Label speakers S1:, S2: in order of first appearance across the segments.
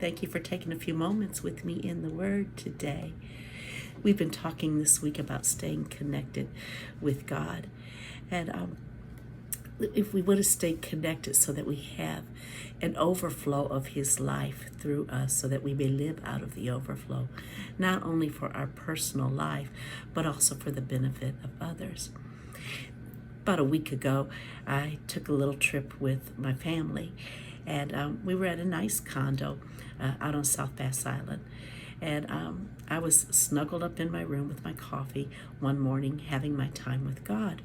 S1: Thank you for taking a few moments with me in the Word today. We've been talking this week about staying connected with God. And if we want to stay connected so that we have an overflow of His life through us, so that we may live out of the overflow, not only for our personal life, but also for the benefit of others. About a week ago, I took a little trip with my family, and we were at a nice condo out on South Bass Island. And I was snuggled up in my room with my coffee one morning, having my time with God.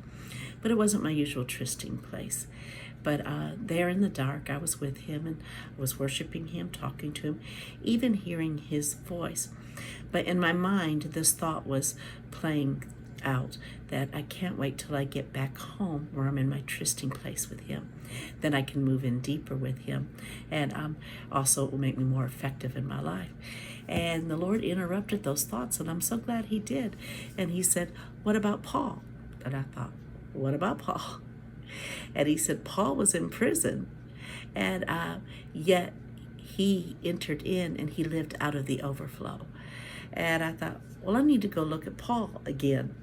S1: But it wasn't my usual trysting place. But there in the dark, I was with Him, and I was worshiping Him, talking to Him, even hearing His voice. But in my mind, this thought was playing out that I can't wait till I get back home where I'm in my trysting place with Him. Then I can move in deeper with Him, and also it will make me more effective in my life. And the Lord interrupted those thoughts, and I'm so glad He did. And He said, "What about Paul?" And I thought, what about Paul? And He said, Paul was in prison, and yet he entered in and he lived out of the overflow. And I thought, well, I need to go look at Paul again.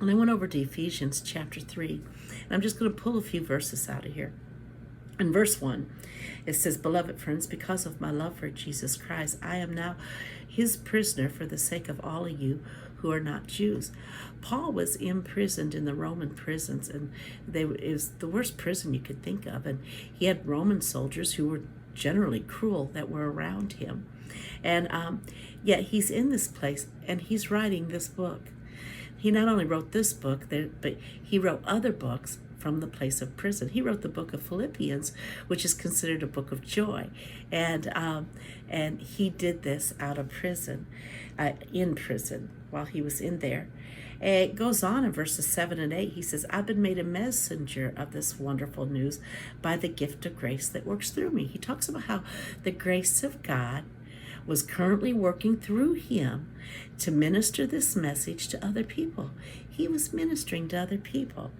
S1: And I went over to Ephesians chapter 3, and I'm just going to pull a few verses out of here. In verse 1, it says, "Beloved friends, because of my love for Jesus Christ, I am now His prisoner for the sake of all of you who are not Jews." Paul was imprisoned in the Roman prisons, and it was the worst prison you could think of. And he had Roman soldiers who were generally cruel that were around him. And yet he's in this place, and he's writing this book. He not only wrote this book, but he wrote other books from the place of prison. He wrote the book of Philippians, which is considered a book of joy. And he did this out of prison, in prison, while he was in there. And it goes on in verses 7 and 8. He says, "I've been made a messenger of this wonderful news by the gift of grace that works through me." He talks about how the grace of God was currently working through him to minister this message to other people. He was ministering to other people.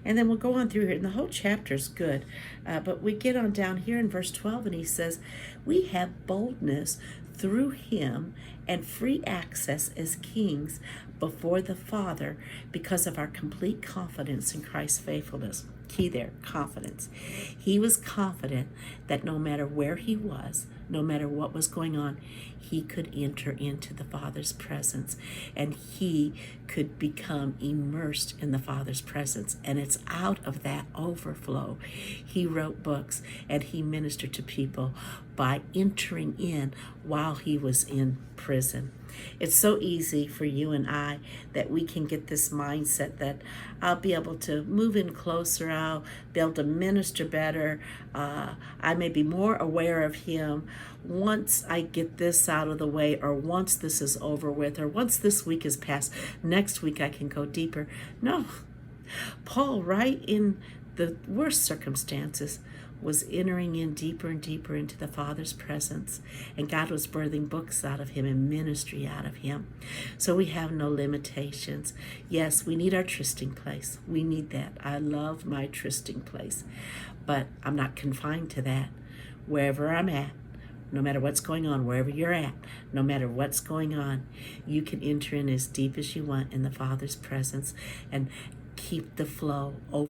S1: And then we'll go on through here, and the whole chapter is good. But we get on down here in verse 12, and he says, "We have boldness through Him and free access as kings before the Father because of our complete confidence in Christ's faithfulness." Key there, confidence. He was confident that no matter where he was, no matter what was going on, he could enter into the Father's presence, and he could become immersed in the Father's presence. And it's out of that overflow. He wrote books and he ministered to people by entering in while he was in prison. It's so easy for you and I that we can get this mindset that I'll be able to move in closer, I'll be able to minister better, I may be more aware of Him once I get this out of the way, or once this is over with, or once this week is past, next week I can go deeper. No, Paul, right in the worst circumstances, was entering in deeper and deeper into the Father's presence, and God was birthing books out of him and ministry out of him. So we have no limitations. Yes, we need our trysting place. We need that. I love my trysting place, but I'm not confined to that. Wherever I'm at, no matter what's going on, wherever you're at, no matter what's going on, you can enter in as deep as you want in the Father's presence and keep the flow open.